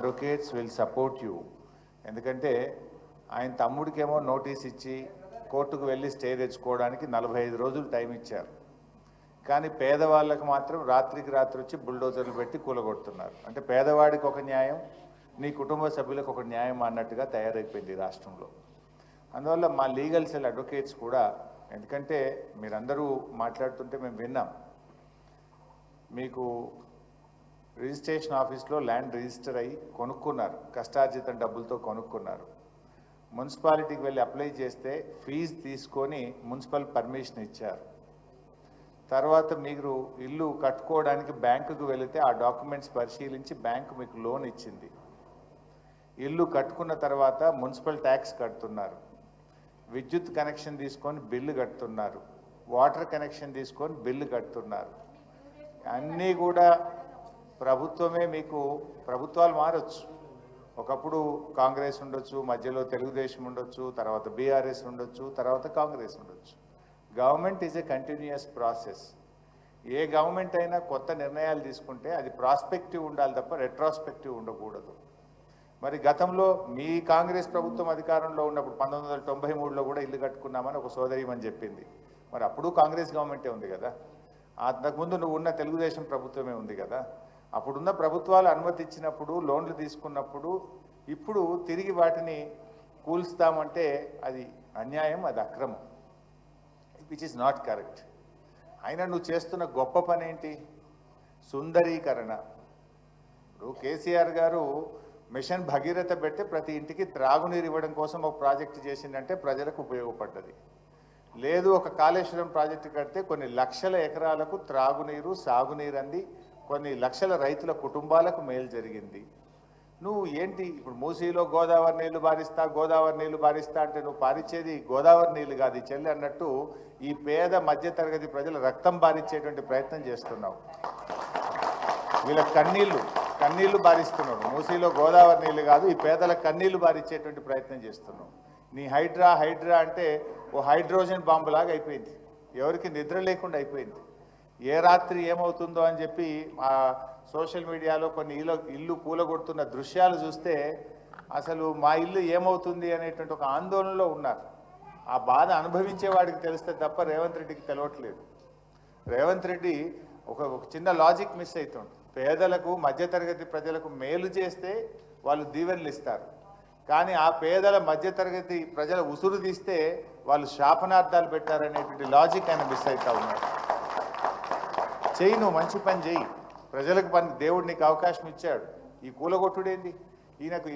Advocates will support you. ఎందుకంటే ఆయన తమ్ముడికేమో notice ఇచ్చి కోర్టుకు వెళ్ళి స్టే తెచ్చుకోవడానికి 45 రోజులు టైం ఇచ్చారు. కానీ పేదవాళ్ళకు మాత్రం రాత్రికి రాత్రి వచ్చి బుల్డోజర్లు పెట్టి కూలగొడుతున్నారు. అంటే పేదవాడికి ఒక న్యాయం, నీ కుటుంబ సభ్యులకు ఒక న్యాయం అన్నట్టుగా తయారైపోయింది రాష్ట్రంలో. అందువల్ల మా లీగల్ సెల్ అడ్వకేట్స్ కూడా, ఎందుకంటే మీరందరూ మాట్లాడుతుంటే మేము విన్నాం, మీకు రిజిస్ట్రేషన్ ఆఫీస్లో ల్యాండ్ రిజిస్టర్ అయ్యి కొనుక్కున్నారు, కష్టార్జితం డబ్బులతో కొనుక్కున్నారు. మున్సిపాలిటీకి వెళ్ళి అప్లై చేస్తే ఫీజు తీసుకొని మున్సిపల్ పర్మిషన్ ఇచ్చారు. తర్వాత మీరు ఇల్లు కట్టుకోవడానికి బ్యాంకుకు వెళితే ఆ డాక్యుమెంట్స్ పరిశీలించి బ్యాంకు మీకు లోన్ ఇచ్చింది. ఇల్లు కట్టుకున్న తర్వాత మున్సిపల్ ట్యాక్స్ కడుతున్నారు, విద్యుత్ కనెక్షన్ తీసుకొని బిల్లు కడుతున్నారు, వాటర్ కనెక్షన్ తీసుకొని బిల్లు కడుతున్నారు. అన్నీ కూడా ప్రభుత్వమే. మీకు ప్రభుత్వాలు మారచ్చు, ఒకప్పుడు కాంగ్రెస్ ఉండొచ్చు, మధ్యలో తెలుగుదేశం ఉండొచ్చు, తర్వాత బీఆర్ఎస్ ఉండొచ్చు, తర్వాత కాంగ్రెస్ ఉండొచ్చు. Government is a continuous process. A government అయినా కొత్త నిర్ణయాలు తీసుకుంటే అది ప్రాస్పెక్టివ్ ఉండాలి తప్ప రెట్రాస్పెక్టివ్ ఉండకూడదు. మరి గతంలో మీ కాంగ్రెస్ ప్రభుత్వం అధికారంలో ఉన్నప్పుడు 1993లో కూడా ఇల్లు కట్టుకున్నామని ఒక సోదరిమని చెప్పింది. మరి అప్పుడు కాంగ్రెస్ గవర్నమెంటే ఉంది కదా, అంతకుముందు నువ్వు ఉన్న తెలుగుదేశం ప్రభుత్వమే ఉంది కదా. అప్పుడున్న ప్రభుత్వాలు అనుమతి ఇచ్చినప్పుడు, లోన్లు తీసుకున్నప్పుడు, ఇప్పుడు తిరిగి వాటిని కూల్స్తామంటే అది అన్యాయం, అది అక్రమం, విచ్ ఈజ్ నాట్ కరెక్ట్. అయినా నువ్వు చేస్తున్న గొప్ప పని ఏంటి? సుందరీకరణ. ఇప్పుడు కేసీఆర్ గారు మిషన్ భగీరథ పెట్టి ప్రతి ఇంటికి త్రాగునీరు ఇవ్వడం కోసం ఒక ప్రాజెక్టు చేసిందంటే ప్రజలకు ఉపయోగపడ్డది. లేదు, ఒక కాళేశ్వరం ప్రాజెక్టు కడితే కొన్ని లక్షల ఎకరాలకు త్రాగునీరు, సాగునీరు అంది కొన్ని లక్షల రైతుల కుటుంబాలకు మేలు జరిగింది. నువ్వు ఏంటి ఇప్పుడు మూసీలో గోదావరి నీళ్లు బారిస్తా అంటే నువ్వు పారించేది గోదావరి నీళ్లు కాదు ఈ చెల్లి అన్నట్టు ఈ పేద మధ్యతరగతి ప్రజల రక్తం బారించేటువంటి ప్రయత్నం చేస్తున్నావు. వీళ్ళ కన్నీళ్లు బారిస్తున్నావు. మూసీలో గోదావరి నీళ్లు కాదు, ఈ పేదల కన్నీళ్లు బారించేటువంటి ప్రయత్నం చేస్తున్నావు. నీ హైడ్రా అంటే ఓ హైడ్రోజన్ బాంబులాగా అయిపోయింది, ఎవరికి నిద్ర లేకుండా అయిపోయింది. ఏ రాత్రి ఏమవుతుందో అని చెప్పి ఆ సోషల్ మీడియాలో కొన్ని ఇల్లు కూలగొడుతున్న దృశ్యాలు చూస్తే అసలు మా ఇల్లు ఏమవుతుంది అనేటువంటి ఒక ఆందోళనలో ఉన్నారు. ఆ బాధ అనుభవించే వాడికి తెలిస్తే తప్ప రేవంత్ రెడ్డికి తెలవట్లేదు. రేవంత్ రెడ్డి ఒక చిన్న లాజిక్ మిస్ అవుతుంది. పేదలకు, మధ్యతరగతి ప్రజలకు మేలు చేస్తే వాళ్ళు దీవెనలు ఇస్తారు, కానీ ఆ పేదల మధ్యతరగతి ప్రజల ఉసురు తీస్తే వాళ్ళు శాపనార్థాలు పెట్టారనేటువంటి లాజిక్ ఆయన మిస్ అవుతా ఉన్నాడు. చెయ్యి, నువ్వు మంచి పని చెయ్యి, ప్రజలకు పని, దేవుడు నీకు అవకాశం ఇచ్చాడు. ఈ కూలగొట్టుడేంది? ఈయనకు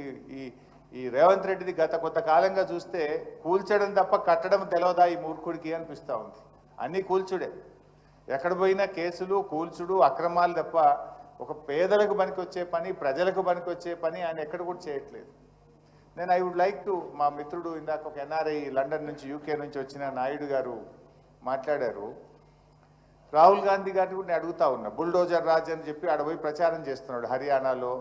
ఈ రేవంత్ రెడ్డిది గత కొంతకాలంగా చూస్తే కూల్చడం తప్ప కట్టడం తెలవదా ఈ మూర్ఖుడికి అనిపిస్తూ ఉంది. అన్నీ కూల్చుడే, ఎక్కడ పోయినా కేసులు, కూల్చుడు, అక్రమాలు తప్ప ఒక పేదలకు పనికొచ్చే పని, ప్రజలకు పనికొచ్చే పని ఆయన ఎక్కడ కూడా చేయట్లేదు. నేను ఐ వుడ్ లైక్ టు, మా మిత్రుడు ఇందాక ఒక ఎన్ఆర్ఐ లండన్ నుంచి, యూకే నుంచి వచ్చిన నాయుడు గారు మాట్లాడారు. రాహుల్ గాంధీ గారిని కూడా నేను అడుగుతా ఉన్నా, బుల్డోజర్ రాజ్ అని చెప్పి ఆడపోయి ప్రచారం చేస్తున్నాడు. హర్యానాలో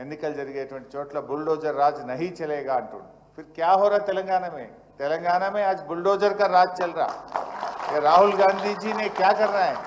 ఎన్నికలు జరిగేటువంటి చోట్ల బుల్డోజర్ రాజ్ నహీ చలేగా అంటుండు. फिर क्या हो रहा तेलंगाना में आज बुलडोजर का राज चल रहा है. राहुल गांधी जी ने क्या कर रहा है?